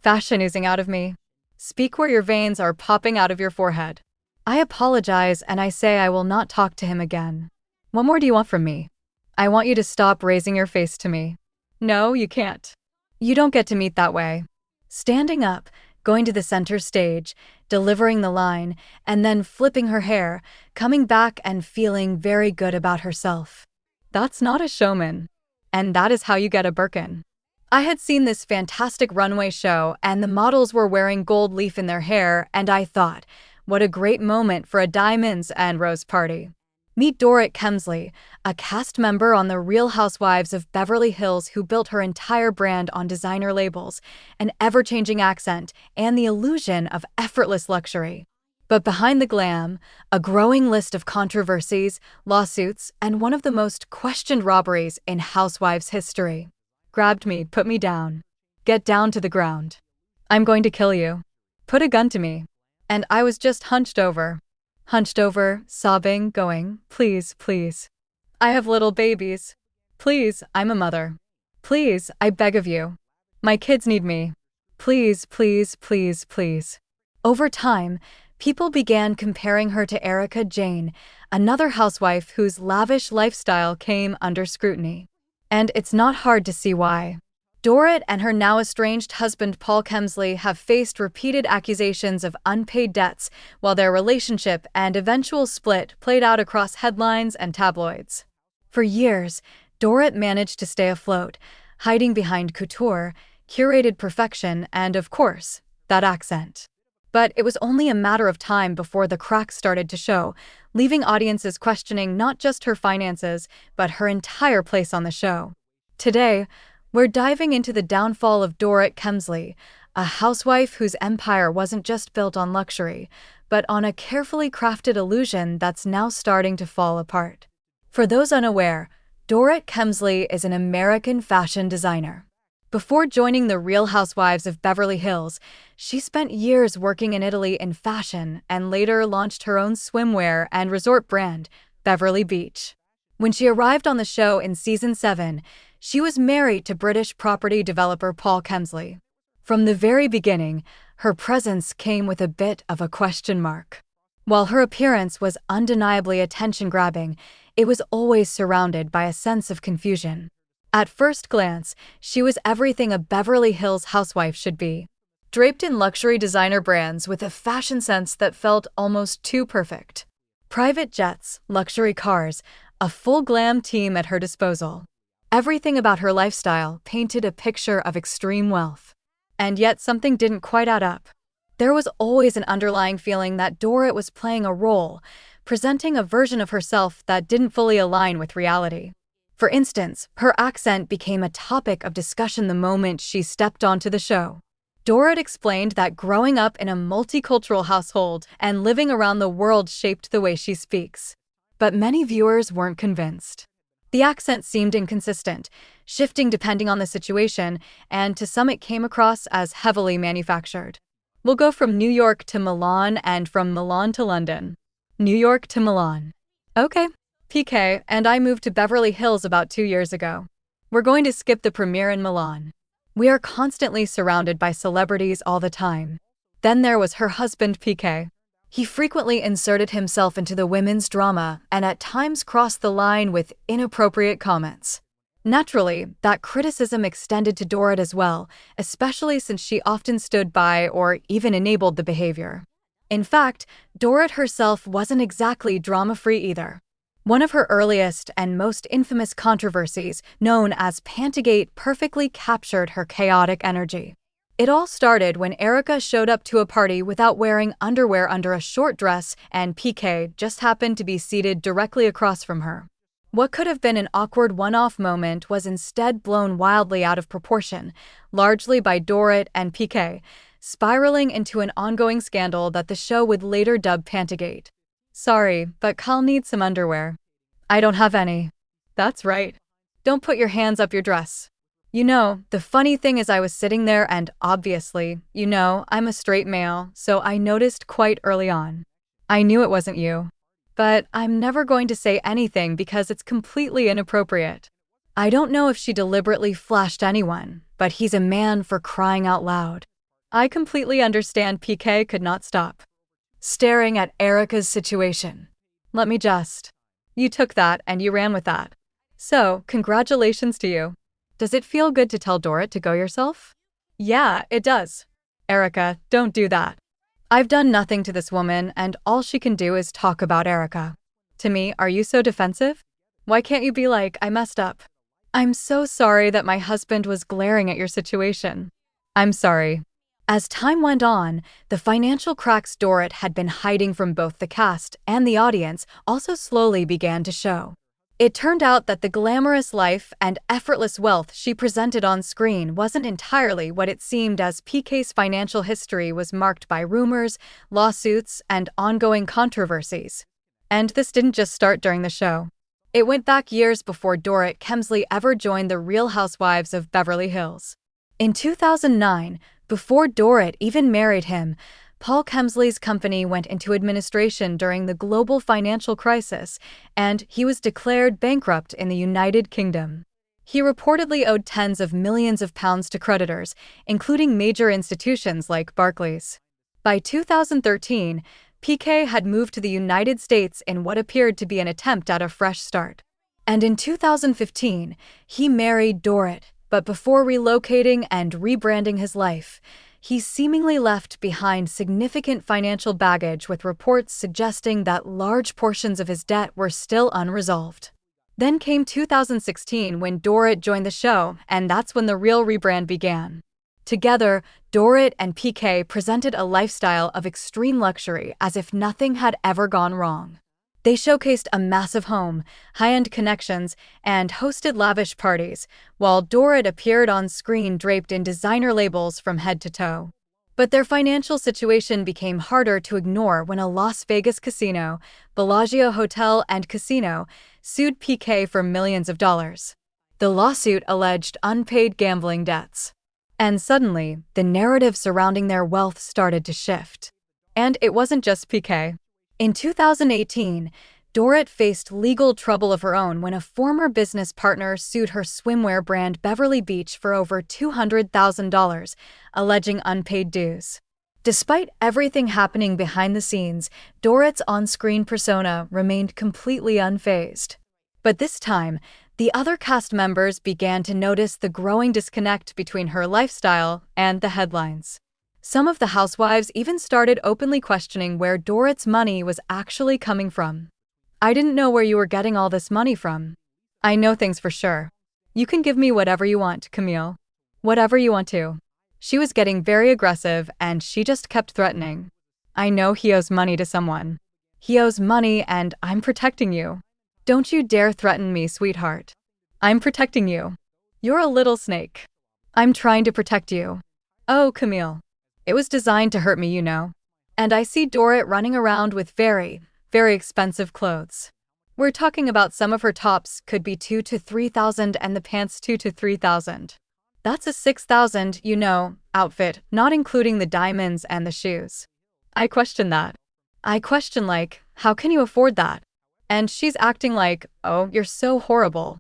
Fashion oozing out of me. Speak where your veins are popping out of your forehead. I apologize and I say I will not talk to him again. What more do you want from me? I want you to stop raising your face to me. No, you can't. You don't get to meet that way. Standing up, going to the center stage, delivering the line, and then flipping her hair, coming back and feeling very good about herself. That's not a showman. And that is how you get a Birkin. I had seen this fantastic runway show and the models were wearing gold leaf in their hair and I thought, what a great moment for a diamonds and rose party. Meet Dorit Kemsley, a cast member on the Real Housewives of Beverly Hills who built her entire brand on designer labels, an ever-changing accent, and the illusion of effortless luxury. But behind the glam, a growing list of controversies, lawsuits, and one of the most questioned robberies in Housewives history. Grabbed me, put me down. Get down to the ground. I'm going to kill you. Put a gun to me. And I was just hunched over, sobbing, going, please, please. I have little babies. Please, I'm a mother. Please, I beg of you. My kids need me. Please, please, please, please. Over time, people began comparing her to Erika Jayne, another housewife whose lavish lifestyle came under scrutiny. And it's not hard to see why. Dorit and her now estranged husband Paul Kemsley have faced repeated accusations of unpaid debts, while their relationship and eventual split played out across headlines and tabloids. For years, Dorit managed to stay afloat, hiding behind couture, curated perfection, and, of course, that accent. But it was only a matter of time before the cracks started to show, leaving audiences questioning not just her finances, but her entire place on the show. Today, we're diving into the downfall of Dorit Kemsley, a housewife whose empire wasn't just built on luxury, but on a carefully crafted illusion that's now starting to fall apart. For those unaware, Dorit Kemsley is an American fashion designer. Before joining the Real Housewives of Beverly Hills, she spent years working in Italy in fashion and later launched her own swimwear and resort brand, Beverly Beach. When she arrived on the show in season 7, she was married to British property developer Paul Kemsley. From the very beginning, her presence came with a bit of a question mark. While her appearance was undeniably attention-grabbing, it was always surrounded by a sense of confusion. At first glance, she was everything a Beverly Hills housewife should be. Draped in luxury designer brands with a fashion sense that felt almost too perfect. Private jets, luxury cars, a full glam team at her disposal. Everything about her lifestyle painted a picture of extreme wealth. And yet something didn't quite add up. There was always an underlying feeling that Dorit was playing a role, presenting a version of herself that didn't fully align with reality. For instance, her accent became a topic of discussion the moment she stepped onto the show. Dorit explained that growing up in a multicultural household and living around the world shaped the way she speaks. But many viewers weren't convinced. The accent seemed inconsistent, shifting depending on the situation, and to some it came across as heavily manufactured. We'll go from New York to Milan and from Milan to London. New York to Milan. Okay. PK and I moved to Beverly Hills about 2 years ago. We're going to skip the premiere in Milan. We are constantly surrounded by celebrities all the time. Then there was her husband PK. He frequently inserted himself into the women's drama and at times crossed the line with inappropriate comments. Naturally, that criticism extended to Dorit as well, especially since she often stood by or even enabled the behavior. In fact, Dorit herself wasn't exactly drama-free either. One of her earliest and most infamous controversies, known as Pantagate, perfectly captured her chaotic energy. It all started when Erika showed up to a party without wearing underwear under a short dress and PK just happened to be seated directly across from her. What could have been an awkward one-off moment was instead blown wildly out of proportion, largely by Dorit and PK, spiraling into an ongoing scandal that the show would later dub Pantagate. Sorry, but Kyle needs some underwear. I don't have any. That's right. Don't put your hands up your dress. You know, the funny thing is I was sitting there and obviously, I'm a straight male, so I noticed quite early on. I knew it wasn't you. But I'm never going to say anything because it's completely inappropriate. I don't know if she deliberately flashed anyone, but he's a man for crying out loud. I completely understand PK could not stop staring at Erica's situation. Let me just. You took that and you ran with that. So, congratulations to you. Does it feel good to tell Dorit to go yourself? Yeah, it does. Erica, don't do that. I've done nothing to this woman and all she can do is talk about Erica. To me, are you so defensive? Why can't you be like, I messed up? I'm so sorry that my husband was glaring at your situation. I'm sorry. As time went on, the financial cracks Dorit had been hiding from both the cast and the audience also slowly began to show. It turned out that the glamorous life and effortless wealth she presented on screen wasn't entirely what it seemed, as PK's financial history was marked by rumors, lawsuits, and ongoing controversies. And this didn't just start during the show. It went back years before Dorit Kemsley ever joined the Real Housewives of Beverly Hills. In 2009, before Dorit even married him, Paul Kemsley's company went into administration during the global financial crisis, and he was declared bankrupt in the United Kingdom. He reportedly owed tens of millions of pounds to creditors, including major institutions like Barclays. By 2013, PK had moved to the United States in what appeared to be an attempt at a fresh start. And in 2015, he married Dorit, but before relocating and rebranding his life, he seemingly left behind significant financial baggage, with reports suggesting that large portions of his debt were still unresolved. Then came 2016 when Dorit joined the show, and that's when the real rebrand began. Together, Dorit and PK presented a lifestyle of extreme luxury as if nothing had ever gone wrong. They showcased a massive home, high-end connections, and hosted lavish parties, while Dorit appeared on screen draped in designer labels from head to toe. But their financial situation became harder to ignore when a Las Vegas casino, Bellagio Hotel and Casino, sued PK for millions of dollars. The lawsuit alleged unpaid gambling debts. And suddenly, the narrative surrounding their wealth started to shift. And it wasn't just PK. In 2018, Dorit faced legal trouble of her own when a former business partner sued her swimwear brand Beverly Beach for over $200,000, alleging unpaid dues. Despite everything happening behind the scenes, Dorit's on-screen persona remained completely unfazed. But this time, the other cast members began to notice the growing disconnect between her lifestyle and the headlines. Some of the housewives even started openly questioning where Dorit's money was actually coming from. I didn't know where you were getting all this money from. I know things for sure. You can give me whatever you want, Camille. Whatever you want to. She was getting very aggressive and she just kept threatening. I know he owes money to someone. He owes money and I'm protecting you. Don't you dare threaten me, sweetheart. I'm protecting you. You're a little snake. I'm trying to protect you. Oh, Camille. It was designed to hurt me, you know. And I see Dorit running around with very, very expensive clothes. We're talking about some of her tops could be $2,000 to $3,000 and the pants $2,000 to $3,000. That's a $6,000, you know, outfit, not including the diamonds and the shoes. I question that. I question like, how can you afford that? And she's acting like, oh, you're so horrible.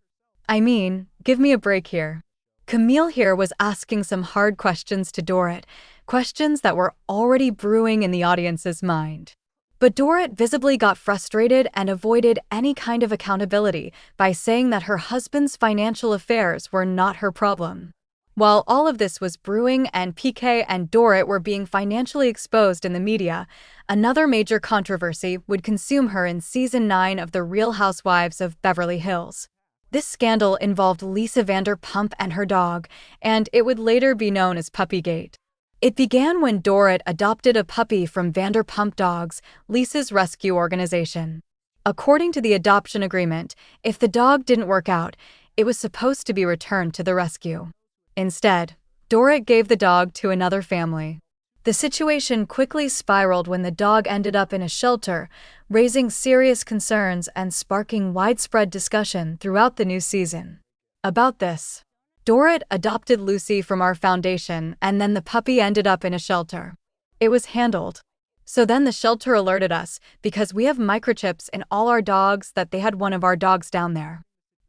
I mean, give me a break here. Camille here was asking some hard questions to Dorit, questions that were already brewing in the audience's mind. But Dorit visibly got frustrated and avoided any kind of accountability by saying that her husband's financial affairs were not her problem. While all of this was brewing and PK and Dorit were being financially exposed in the media, another major controversy would consume her in Season 9 of The Real Housewives of Beverly Hills. This scandal involved Lisa Vanderpump and her dog, and it would later be known as Puppygate. It began when Dorit adopted a puppy from Vanderpump Dogs, Lisa's rescue organization. According to the adoption agreement, if the dog didn't work out, it was supposed to be returned to the rescue. Instead, Dorit gave the dog to another family. The situation quickly spiraled when the dog ended up in a shelter, raising serious concerns and sparking widespread discussion throughout the new season. About this, Dorit adopted Lucy from our foundation and then the puppy ended up in a shelter. It was handled. So then the shelter alerted us because we have microchips in all our dogs that they had one of our dogs down there.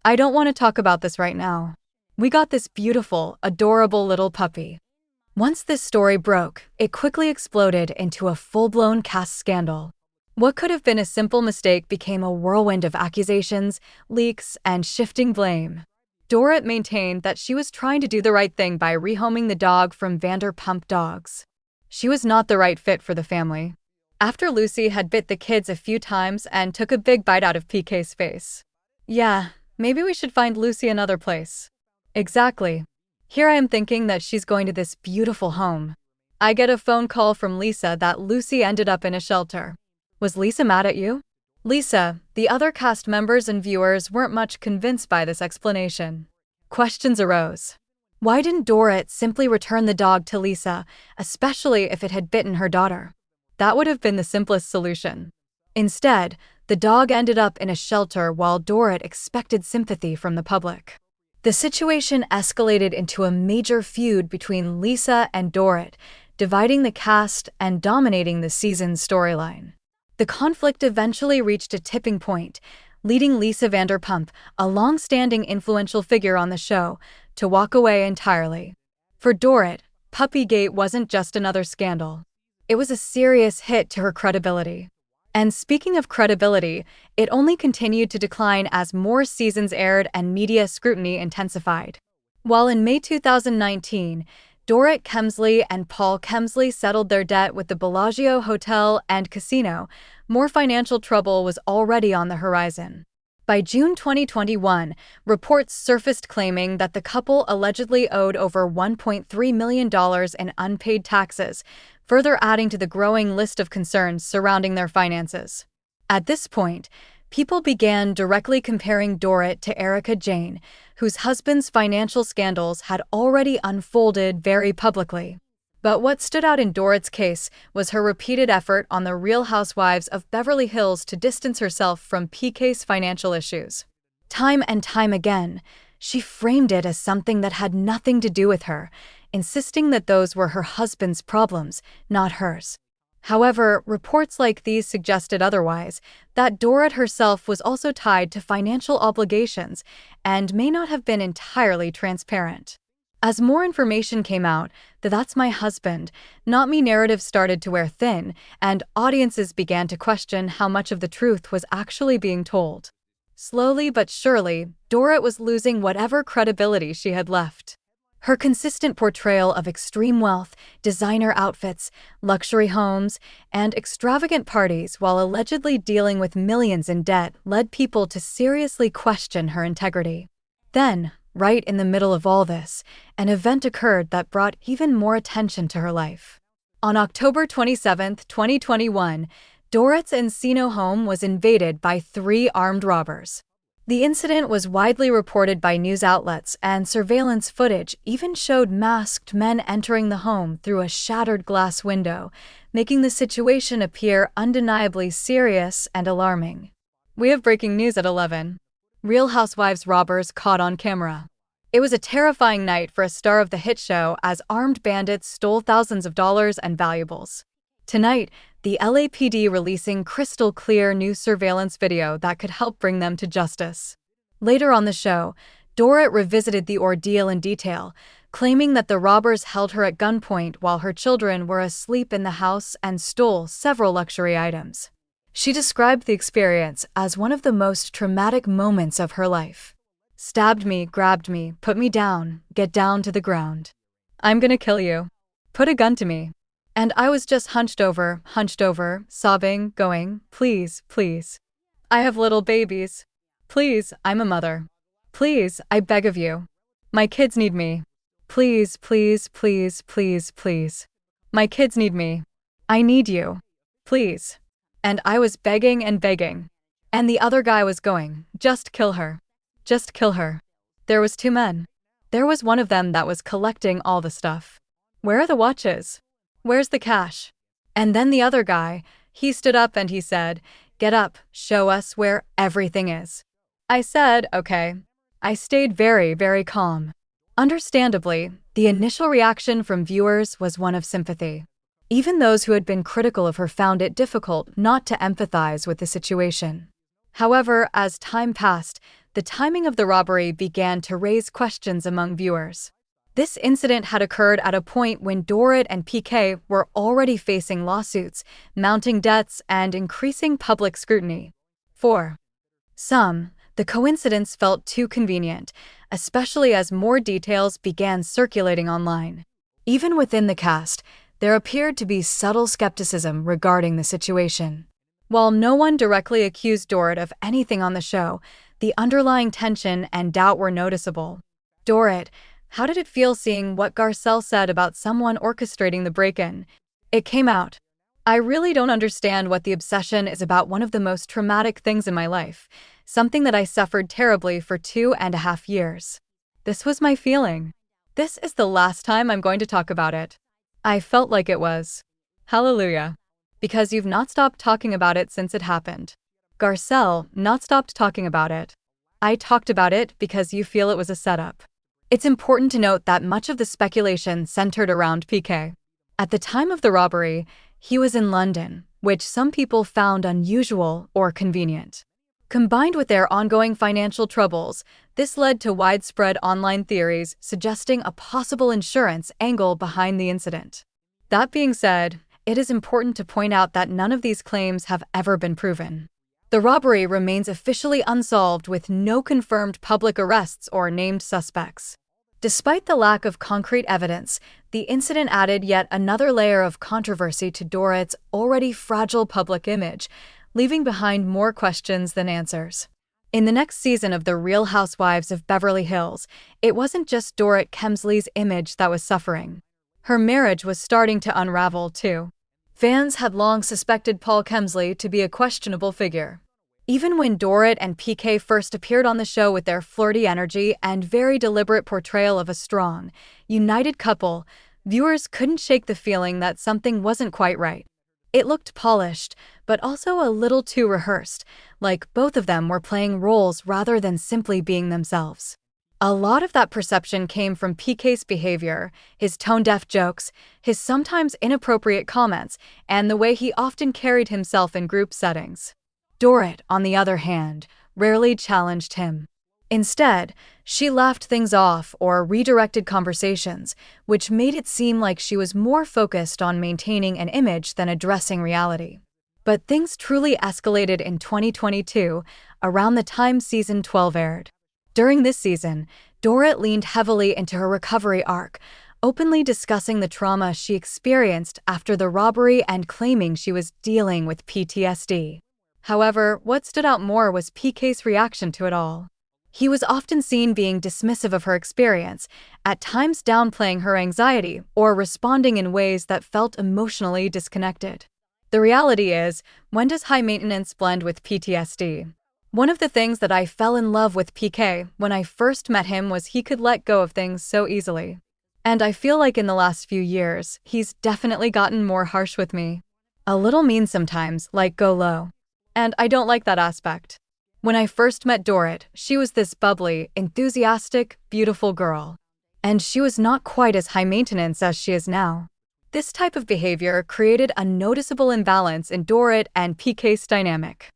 I don't want to talk about this right now. We got this beautiful, adorable little puppy. Once this story broke, it quickly exploded into a full-blown cast scandal. What could have been a simple mistake became a whirlwind of accusations, leaks, and shifting blame. Dorit maintained that she was trying to do the right thing by rehoming the dog from Vanderpump Dogs. She was not the right fit for the family. After Lucy had bit the kids a few times and took a big bite out of PK's face. Yeah, maybe we should find Lucy another place. Exactly. Here I am thinking that she's going to this beautiful home. I get a phone call from Lisa that Lucy ended up in a shelter. Was Lisa mad at you? Lisa, the other cast members and viewers weren't much convinced by this explanation. Questions arose. Why didn't Dorit simply return the dog to Lisa, especially if it had bitten her daughter? That would have been the simplest solution. Instead, the dog ended up in a shelter while Dorit expected sympathy from the public. The situation escalated into a major feud between Lisa and Dorit, dividing the cast and dominating the season's storyline. The conflict eventually reached a tipping point, leading Lisa Vanderpump, a long-standing influential figure on the show, to walk away entirely. For Dorit, Puppygate wasn't just another scandal. It was a serious hit to her credibility. And speaking of credibility, it only continued to decline as more seasons aired and media scrutiny intensified. While in May 2019, Dorit Kemsley and Paul Kemsley settled their debt with the Bellagio Hotel and Casino, more financial trouble was already on the horizon. By June 2021, reports surfaced claiming that the couple allegedly owed over $1.3 million in unpaid taxes, further adding to the growing list of concerns surrounding their finances. At this point, people began directly comparing Dorit to Erika Jayne, whose husband's financial scandals had already unfolded very publicly. But what stood out in Dorit's case was her repeated effort on The Real Housewives of Beverly Hills to distance herself from PK's financial issues. Time and time again, she framed it as something that had nothing to do with her, insisting that those were her husband's problems, not hers. However, reports like these suggested otherwise, that Dorit herself was also tied to financial obligations and may not have been entirely transparent. As more information came out, the "that's my husband, not me" narrative started to wear thin, and audiences began to question how much of the truth was actually being told. Slowly but surely, Dorit was losing whatever credibility she had left. Her consistent portrayal of extreme wealth, designer outfits, luxury homes, and extravagant parties while allegedly dealing with millions in debt led people to seriously question her integrity. Then, right in the middle of all this, an event occurred that brought even more attention to her life. On October 27, 2021, Dorit's Encino home was invaded by 3 armed robbers. The incident was widely reported by news outlets, and surveillance footage even showed masked men entering the home through a shattered glass window, making the situation appear undeniably serious and alarming. We have breaking news at 11. Real Housewives robbers caught on camera. It was a terrifying night for a star of the hit show as armed bandits stole thousands of dollars and valuables. Tonight, the LAPD releasing crystal clear new surveillance video that could help bring them to justice. Later on the show, Dorit revisited the ordeal in detail, claiming that the robbers held her at gunpoint while her children were asleep in the house and stole several luxury items. She described the experience as one of the most traumatic moments of her life. Stabbed me, grabbed me, put me down, get down to the ground. I'm gonna kill you. Put a gun to me. And I was just hunched over, sobbing, going, please, please. I have little babies. Please, I'm a mother. Please, I beg of you. My kids need me. Please, please, please, please, please. My kids need me. I need you. Please. And I was begging and begging. And the other guy was going, just kill her. Just kill her. There was 2 men. There was one of them that was collecting all the stuff. Where are the watches? Where's the cash? And then the other guy, he stood up and he said, get up, show us where everything is. I said, okay. I stayed very, very calm. Understandably, the initial reaction from viewers was one of sympathy. Even those who had been critical of her found it difficult not to empathize with the situation. However, as time passed, the timing of the robbery began to raise questions among viewers. This incident had occurred at a point when Dorit and PK were already facing lawsuits, mounting debts, and increasing public scrutiny. 4. Some, the coincidence felt too convenient, especially as more details began circulating online. Even within the cast, there appeared to be subtle skepticism regarding the situation. While no one directly accused Dorit of anything on the show, the underlying tension and doubt were noticeable. Dorit, how did it feel seeing what Garcelle said about someone orchestrating the break-in? It came out. I really don't understand what the obsession is about one of the most traumatic things in my life, something that I suffered terribly for 2.5 years. This was my feeling. This is the last time I'm going to talk about it. I felt like it was. Hallelujah. Because you've not stopped talking about it since it happened. Garcelle, not stopped talking about it. I talked about it because you feel it was a setup. It's important to note that much of the speculation centered around PK. At the time of the robbery, he was in London, which some people found unusual or convenient. Combined with their ongoing financial troubles, this led to widespread online theories suggesting a possible insurance angle behind the incident. That being said, it is important to point out that none of these claims have ever been proven. The robbery remains officially unsolved with no confirmed public arrests or named suspects. Despite the lack of concrete evidence, the incident added yet another layer of controversy to Dorit's already fragile public image, leaving behind more questions than answers. In the next season of The Real Housewives of Beverly Hills, it wasn't just Dorit Kemsley's image that was suffering. Her marriage was starting to unravel, too. Fans had long suspected Paul Kemsley to be a questionable figure. Even when Dorit and PK first appeared on the show with their flirty energy and very deliberate portrayal of a strong, united couple, viewers couldn't shake the feeling that something wasn't quite right. It looked polished, but also a little too rehearsed, like both of them were playing roles rather than simply being themselves. A lot of that perception came from PK's behavior, his tone-deaf jokes, his sometimes inappropriate comments, and the way he often carried himself in group settings. Dorit, on the other hand, rarely challenged him. Instead, she laughed things off or redirected conversations, which made it seem like she was more focused on maintaining an image than addressing reality. But things truly escalated in 2022, around the time season 12 aired. During this season, Dorit leaned heavily into her recovery arc, openly discussing the trauma she experienced after the robbery and claiming she was dealing with PTSD. However, what stood out more was PK's reaction to it all. He was often seen being dismissive of her experience, at times downplaying her anxiety or responding in ways that felt emotionally disconnected. The reality is, when does high maintenance blend with PTSD? One of the things that I fell in love with PK when I first met him was he could let go of things so easily. And I feel like in the last few years, he's definitely gotten more harsh with me. A little mean sometimes, like go low. And I don't like that aspect. When I first met Dorit, she was this bubbly, enthusiastic, beautiful girl. And she was not quite as high maintenance as she is now. This type of behavior created a noticeable imbalance in Dorit and PK's dynamic.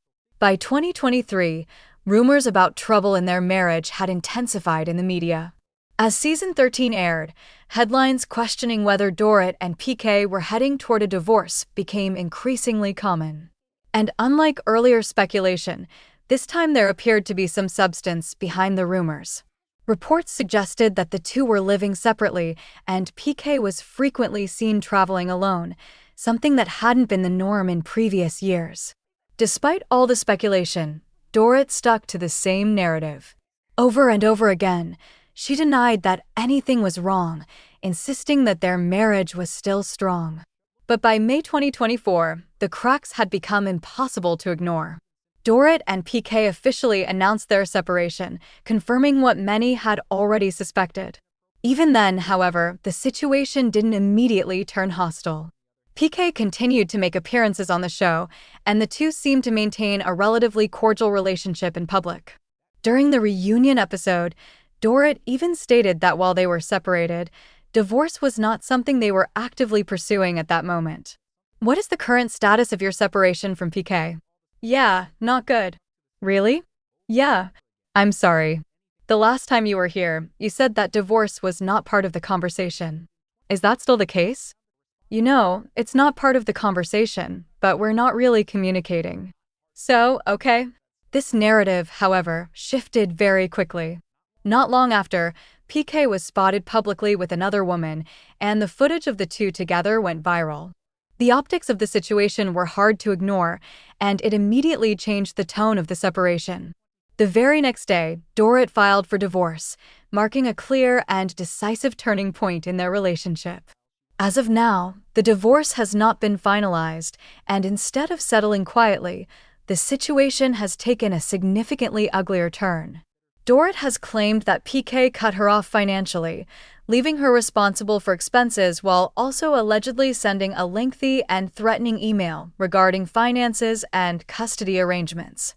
By 2023, rumors about trouble in their marriage had intensified in the media. As season 13 aired, headlines questioning whether Dorit and PK were heading toward a divorce became increasingly common. And unlike earlier speculation, this time there appeared to be some substance behind the rumors. Reports suggested that the two were living separately, and PK was frequently seen traveling alone, something that hadn't been the norm in previous years. Despite all the speculation, Dorit stuck to the same narrative. Over and over again, she denied that anything was wrong, insisting that their marriage was still strong. But by May 2024, the cracks had become impossible to ignore. Dorit and PK officially announced their separation, confirming what many had already suspected. Even then, however, the situation didn't immediately turn hostile. PK continued to make appearances on the show, and the two seemed to maintain a relatively cordial relationship in public. During the reunion episode, Dorit even stated that while they were separated, divorce was not something they were actively pursuing at that moment. What is the current status of your separation from PK? Yeah, not good. Really? Yeah. I'm sorry. The last time you were here, you said that divorce was not part of the conversation. Is that still the case? It's not part of the conversation, but we're not really communicating. So, okay. This narrative, however, shifted very quickly. Not long after, PK was spotted publicly with another woman, and the footage of the two together went viral. The optics of the situation were hard to ignore, and it immediately changed the tone of the separation. The very next day, Dorit filed for divorce, marking a clear and decisive turning point in their relationship. As of now, the divorce has not been finalized, and instead of settling quietly, the situation has taken a significantly uglier turn. Dorit has claimed that PK cut her off financially, leaving her responsible for expenses while also allegedly sending a lengthy and threatening email regarding finances and custody arrangements.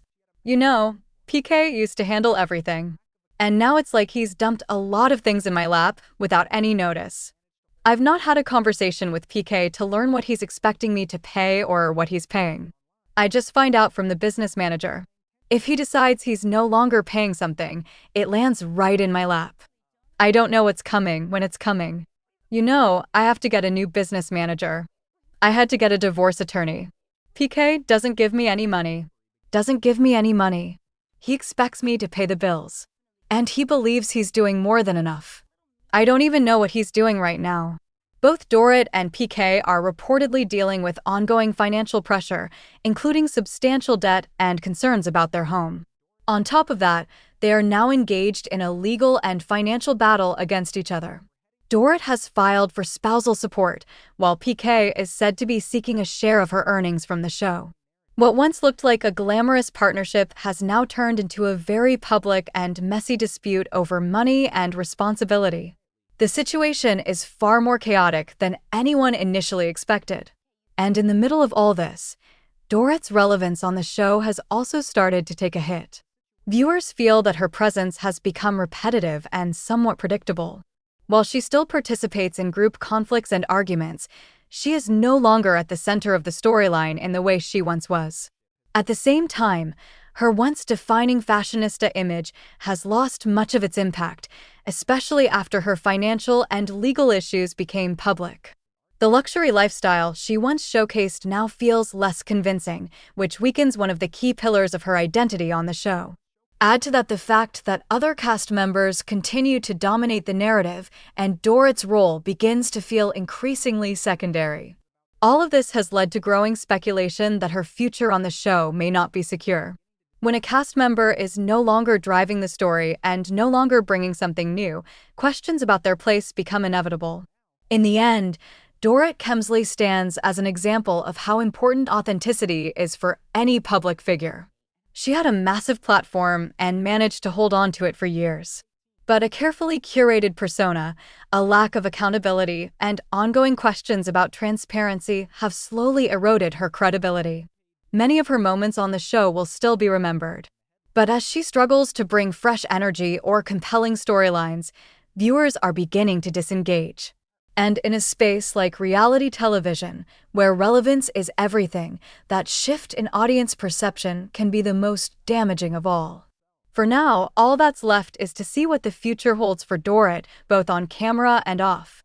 PK used to handle everything. And now it's like he's dumped a lot of things in my lap without any notice. I've not had a conversation with PK to learn what he's expecting me to pay or what he's paying. I just find out from the business manager. If he decides he's no longer paying something, it lands right in my lap. I don't know what's coming when it's coming. I have to get a new business manager. I had to get a divorce attorney. PK doesn't give me any money. Doesn't give me any money. He expects me to pay the bills. And he believes he's doing more than enough. I don't even know what he's doing right now. Both Dorit and PK are reportedly dealing with ongoing financial pressure, including substantial debt and concerns about their home. On top of that, they are now engaged in a legal and financial battle against each other. Dorit has filed for spousal support, while PK is said to be seeking a share of her earnings from the show. What once looked like a glamorous partnership has now turned into a very public and messy dispute over money and responsibility. The situation is far more chaotic than anyone initially expected. And in the middle of all this, Dorit's relevance on the show has also started to take a hit. Viewers feel that her presence has become repetitive and somewhat predictable. While she still participates in group conflicts and arguments, she is no longer at the center of the storyline in the way she once was. At the same time, her once defining fashionista image has lost much of its impact, especially after her financial and legal issues became public. The luxury lifestyle she once showcased now feels less convincing, which weakens one of the key pillars of her identity on the show. Add to that the fact that other cast members continue to dominate the narrative, and Dorit's role begins to feel increasingly secondary. All of this has led to growing speculation that her future on the show may not be secure. When a cast member is no longer driving the story and no longer bringing something new, questions about their place become inevitable. In the end, Dorit Kemsley stands as an example of how important authenticity is for any public figure. She had a massive platform and managed to hold on to it for years. But a carefully curated persona, a lack of accountability, and ongoing questions about transparency have slowly eroded her credibility. Many of her moments on the show will still be remembered. But as she struggles to bring fresh energy or compelling storylines, viewers are beginning to disengage. And in a space like reality television, where relevance is everything, that shift in audience perception can be the most damaging of all. For now, all that's left is to see what the future holds for Dorit, both on camera and off.